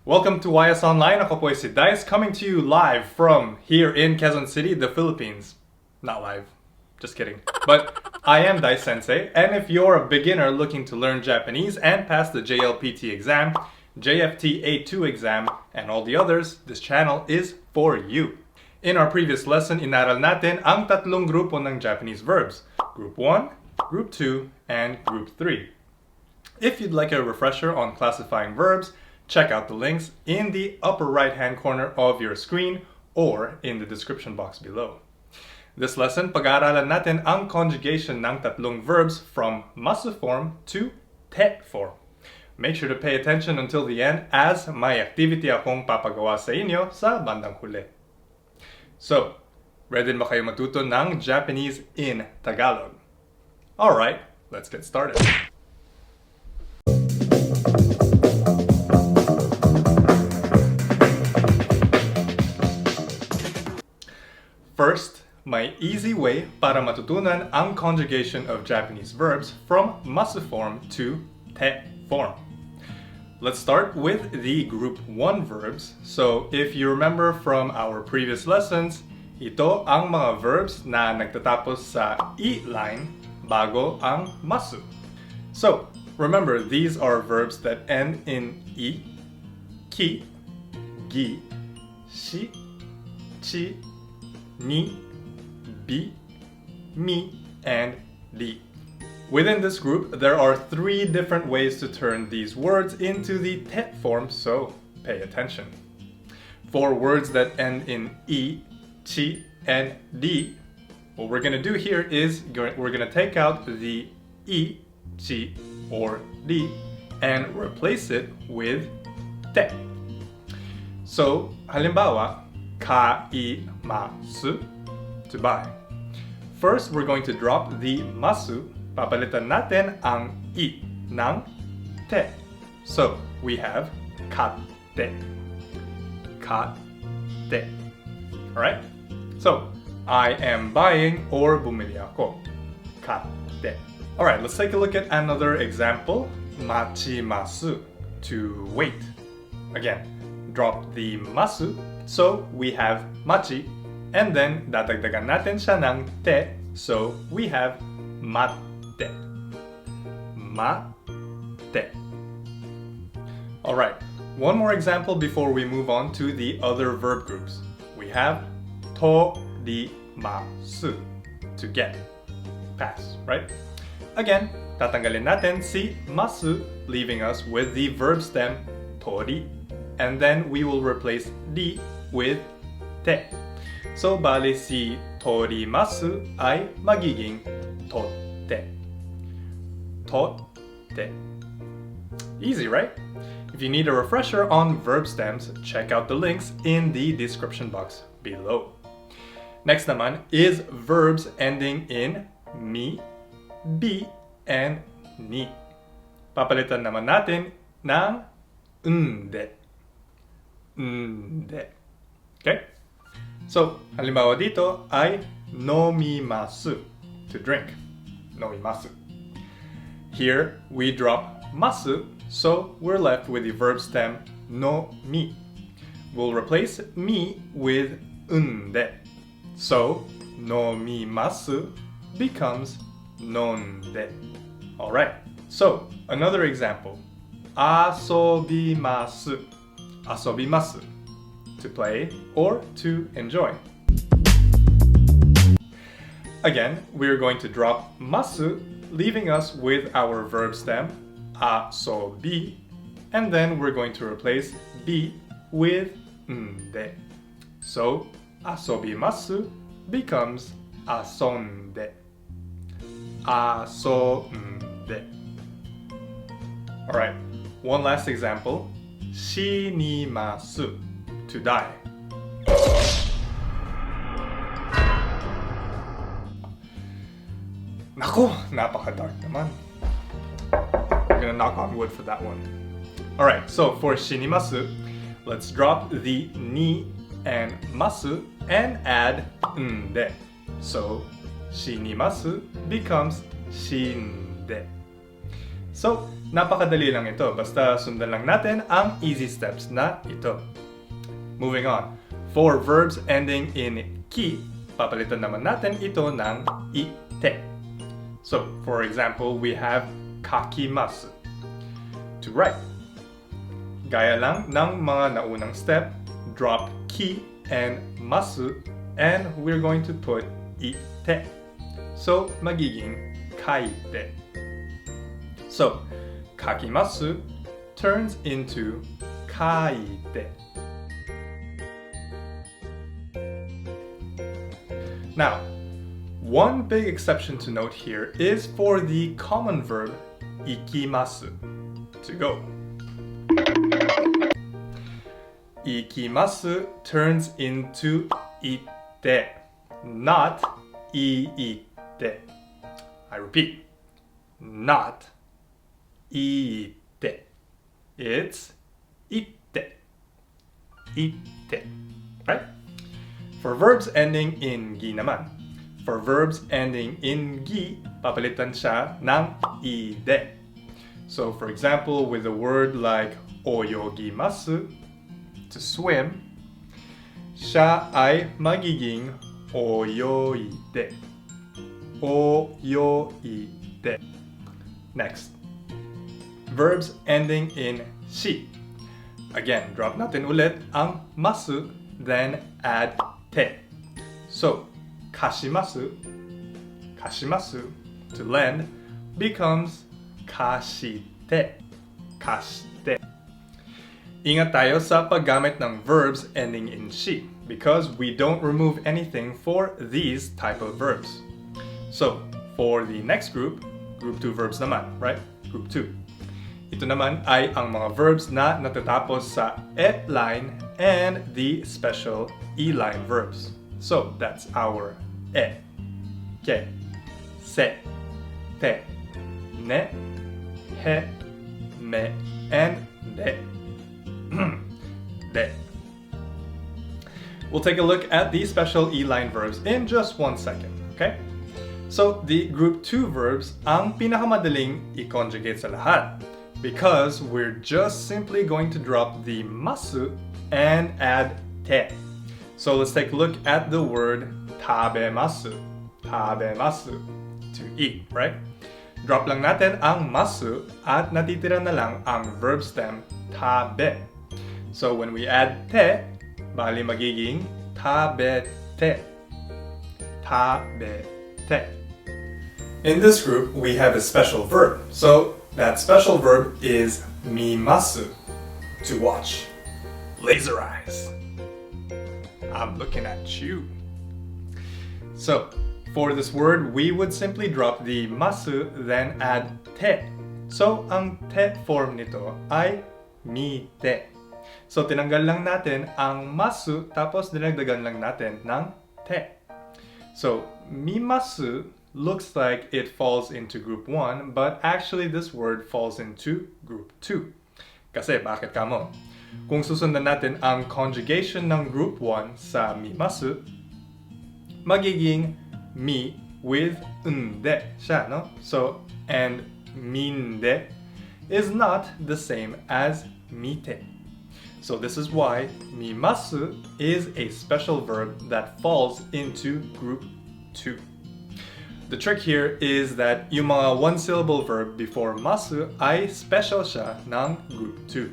Welcome to YS Online. Ako po si Dice, coming to you live from here in Quezon City, the Philippines. Not live, just kidding. But I am Dice Sensei, and if you're a beginner looking to learn Japanese and pass the JLPT exam, JFT A2 exam, and all the others, this channel is for you. In our previous lesson, inaral natin ang tatlong grupo ng Japanese verbs. Group 1, Group 2, and Group 3. If you'd like a refresher on classifying verbs, check out the links in the upper right-hand corner of your screen or in the description box below. This lesson, pag-aaralan natin ang conjugation ng tatlong verbs from masu form to te form. Make sure to pay attention until the end as may activity akong papagawa sa inyo sa bandang huli. So, ready ba kayo matuto ng Japanese in Tagalog? Alright, let's get started. First, may easy way para matutunan ang conjugation of Japanese verbs from masu form to te form. Let's start with the group 1 verbs. So, if you remember from our previous lessons, ito ang mga verbs na nagtatapos sa I line bago ang masu. So, remember, these are verbs that end in I, ki, gi, shi, chi, ni, bi, mi, and di. Within this group, there are 3 different ways to turn these words into the te form, so pay attention. For words that end in I, chi, and di, what we're going to do here is we're going to take out the I, chi, or di and replace it with te. So, halimbawa, kaimasu, to buy. First, we're going to drop the masu. Papalitan natin ang I ng te. So, we have katte. Katte. Alright? So, I am buying or bumili ako. Katte. Alright, let's take a look at another example. Machimasu, to wait. Again, drop the masu. So, we have machi, and then dadagdagan natin siya ng te, so we have matte. Matte. Alright, one more example before we move on to the other verb groups. We have torimasu, to get, pass, right? Again, tatanggalin natin si masu, leaving us with the verb stem tori, and then we will replace di with te. So, bali si torimasu ay magiging totte. Totte. Easy, right? If you need a refresher on verb stems, check out the links in the description box below. Next naman is verbs ending in mi, bi, and ni. Papalitan naman natin ng nde. Nde. Okay? So, halimbawa dito ay nomimasu, to drink. Nomimasu. Here, we drop masu, so we're left with the verb stem no mi. We'll replace mi with nde. So, nomimasu becomes nonde. Alright, so another example. Asobimasu. Asobimasu, to play or to enjoy. Again, we're going to drop masu, leaving us with our verb stem asobi, and then we're going to replace bi with nde. So, asobimasu becomes asonde. Asonde. Alright, one last example. Shinimasu, to die. Naku, napaka-dark naman. We're gonna knock on wood for that one. Alright, so for shinimasu, let's drop the ni and masu and add nde. So, shinimasu becomes shinde. So, napakadali lang ito. Basta sundan lang natin ang easy steps na ito. Moving on. For verbs ending in ki, papalitan naman natin ito ng ite. So, for example, we have kakimasu, to write. Gaya lang ng mga naunang step, drop ki and masu, and we're going to put ite. So, magiging kaite. So, kakimasu turns into kaite. Now, one big exception to note here is for the common verb ikimasu, to go. Ikimasu turns into ite, not iite. I repeat, not iite. It's ite. Ite. Right? For verbs ending in gi naman. For verbs ending in gi, papalitan siya ng ide. So for example, with a word like oyogimasu, to swim, siya ay magiging oyoide. Oyoide. Next, verbs ending in shi. Again, drop natin ulit ang masu, then add te. So, kashimasu, kashimasu, to lend, becomes kashite, kashite. Ingat tayo sa paggamit ng verbs ending in shi because we don't remove anything for these type of verbs. So, for the next group 2 verbs naman, right? Group 2. Ito naman ay ang mga verbs na natatapos sa et line and the special e line verbs. So, that's our e, ke, se, te, ne, he, me, and de. De. We'll take a look at the special e line verbs in just 1 second, okay? So, the group 2 verbs ang pinakamadaling i-conjugate sa lahat because we're just simply going to drop the masu and add te. So, let's take a look at the word tabemasu. Tabemasu, to eat, right? Drop lang natin ang masu at natitira na lang ang verb stem tabe. So, when we add te, bali magiging tabete. Tabete. In this group, we have a special verb. So, that special verb is mimasu, to watch. Laser eyes. I'm looking at you. So, for this word, we would simply drop the masu, then add te. So, ang te form nito ay mite. So, tinanggal lang natin ang masu, tapos dinagdagan lang natin ng te. So, mimasu looks like it falls into group 1, but actually this word falls into group 2. Kasi bakit kamo? Kung susundan natin ang conjugation ng group 1 sa mimasu, magiging mi with nde siya, no? So, and minde is not the same as mite. So this is why mimasu is a special verb that falls into group 2. The trick here is that yung mga one-syllable verb before masu ay special siya ng group 2.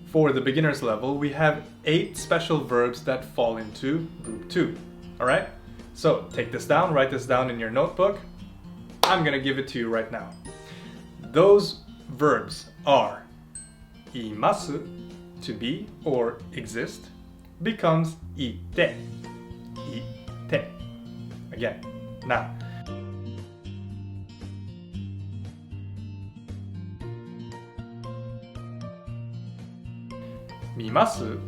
For the beginner's level, we have 8 special verbs that fall into group 2. Alright? So, take this down, write this down in your notebook. I'm gonna give it to you right now. Those verbs are imasu, to be or exist, becomes ite. Ite. Again. Now, mimasu,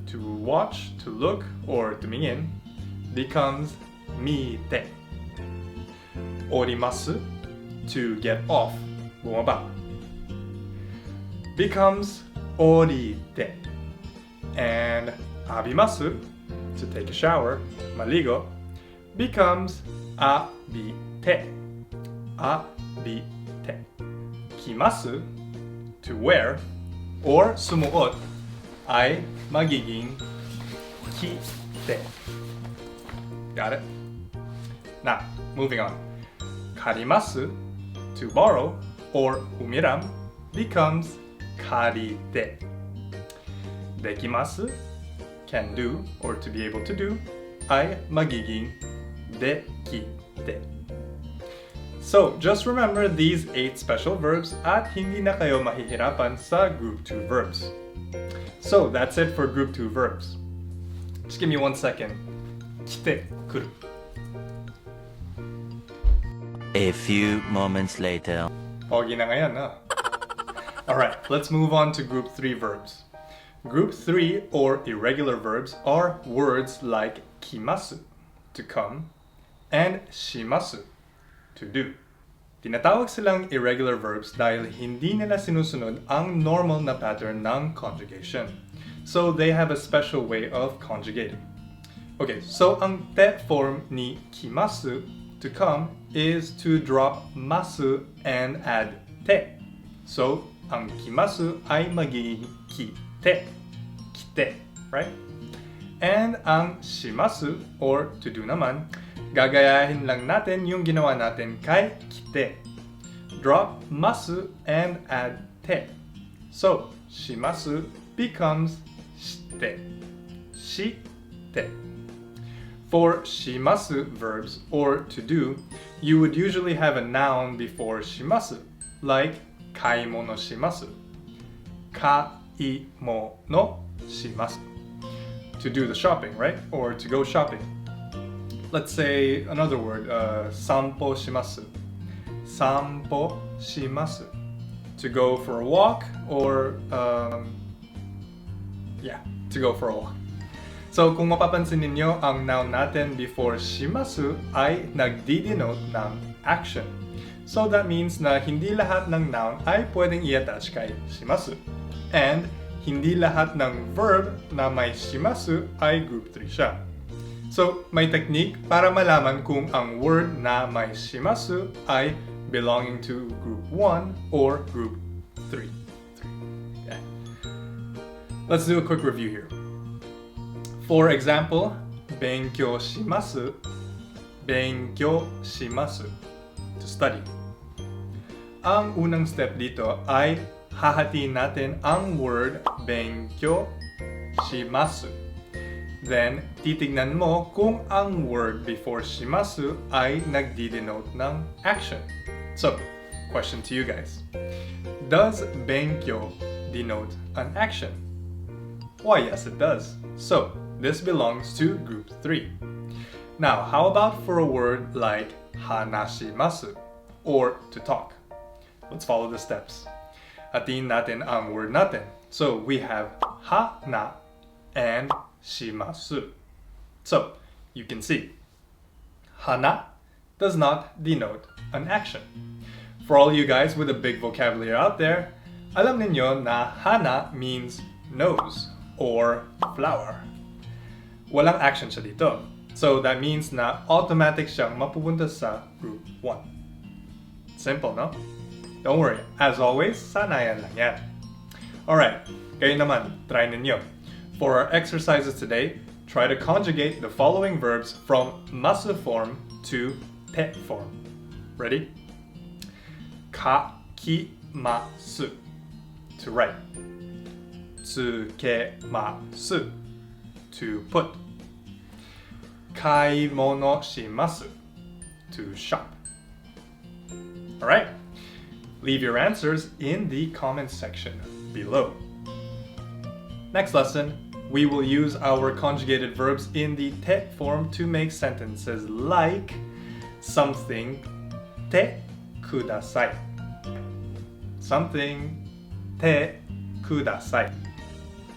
to watch, to look, or tumingin, becomes mite. Orimasu, to get off, bumaba, becomes orite. And abimasu, to take a shower, maligo, becomes abite. Abite. kimasu, to wear, or sumuot ay magiging kite. Got it? Now, moving on. Karimasu, to borrow, or humiram, becomes karite. Dekimasu, can do, or to be able to do, ay magiging dekite. So, just remember these 8 special verbs at hindi na kayo mahihirapan sa Group 2 verbs. So, that's it for Group 2 verbs. Just give me 1 second. Kite kuru. A few moments later. Pogi na ngayon, huh? Alright, let's move on to Group 3 verbs. Group 3 or irregular verbs are words like kimasu, to come, and shimasu, to do. Tinatawag silang irregular verbs dahil hindi nila sinusunod ang normal na pattern ng conjugation. So they have a special way of conjugating. Okay, so ang te form ni kimasu, to come, is to drop masu and add te. So ang kimasu ay magiging kite. Kite, right? And ang shimasu, or to do naman, gagayahin lang natin yung ginawa natin kay kite. Drop masu and add te. So, shimasu becomes shite. Shite. For shimasu verbs, or to do, you would usually have a noun before shimasu, like kaimono shimasu. Kaimono shimasu. To do the shopping, right? Or to go shopping. Let's say another word, sanpo shimasu. Sanpo shimasu. To go for a walk, or to go for a walk. So kung mapapansin ninyo, ang noun natin before shimasu ay nagdi-denote ng action. So that means na hindi lahat ng noun ay pwedeng i-attach kay shimasu. And hindi lahat ng verb na may shimasu ay group 3 siya. So, may technique para malaman kung ang word na may shimasu ay belonging to group 1 or group 3. Okay. Let's do a quick review here. For example, benkyou shimasu, benkyou shimasu, to study. Ang unang step dito ay hahatiin natin ang word benkyou shimasu. Then, titignan mo kung ang word before shimasu ay nagdi-denote ng action. So, question to you guys. Does benkyou denote an action? Why, yes it does. So, this belongs to group 3. Now, how about for a word like hanashimasu, or to talk? Let's follow the steps. Hatiin natin ang word natin. So we have hana and shimasu. So you can see, hana does not denote an action. For all you guys with a big vocabulary out there, alam ninyo na hana means nose or flower. Walang action siya dito. So that means na automatic siyang mapupunta sa group 1. Simple, no? Don't worry, as always, sanayan lang yan. Alright, kayo naman, try ninyo. For our exercises today, try to conjugate the following verbs from masu form to te form. Ready? Kakimasu, to write. Tsukemasu, to put. Kaimono shimasu, to shop. Alright? Leave your answers in the comments section below. Next lesson, we will use our conjugated verbs in the te form to make sentences like something te kudasai. Something te kudasai.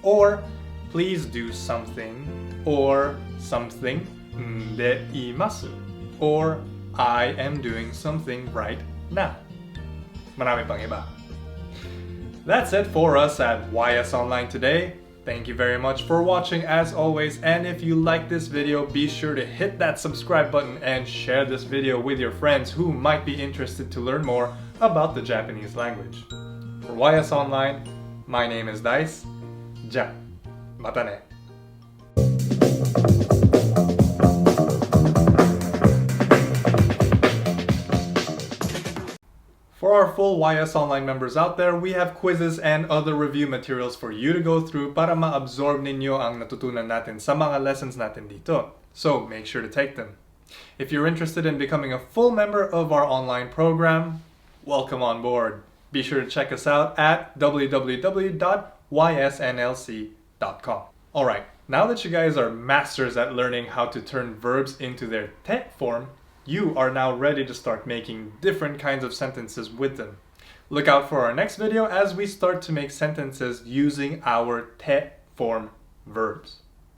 Or please do something, or something ndeimasu, or I am doing something right now. Marami pang iba. That's it for us at YS Online today. Thank you very much for watching as always, and if you like this video, be sure to hit that subscribe button and share this video with your friends who might be interested to learn more about the Japanese language. For YS Online, my name is Dice. Ja, mata ne. For our full YS Online members out there, we have quizzes and other review materials for you to go through para ma-absorb ninyo ang natutunan natin sa mga lessons natin dito. So make sure to take them. If you're interested in becoming a full member of our online program, welcome on board. Be sure to check us out at www.ysnlc.com. Alright, now that you guys are masters at learning how to turn verbs into their te form, you are now ready to start making different kinds of sentences with them. Look out for our next video as we start to make sentences using our te form verbs.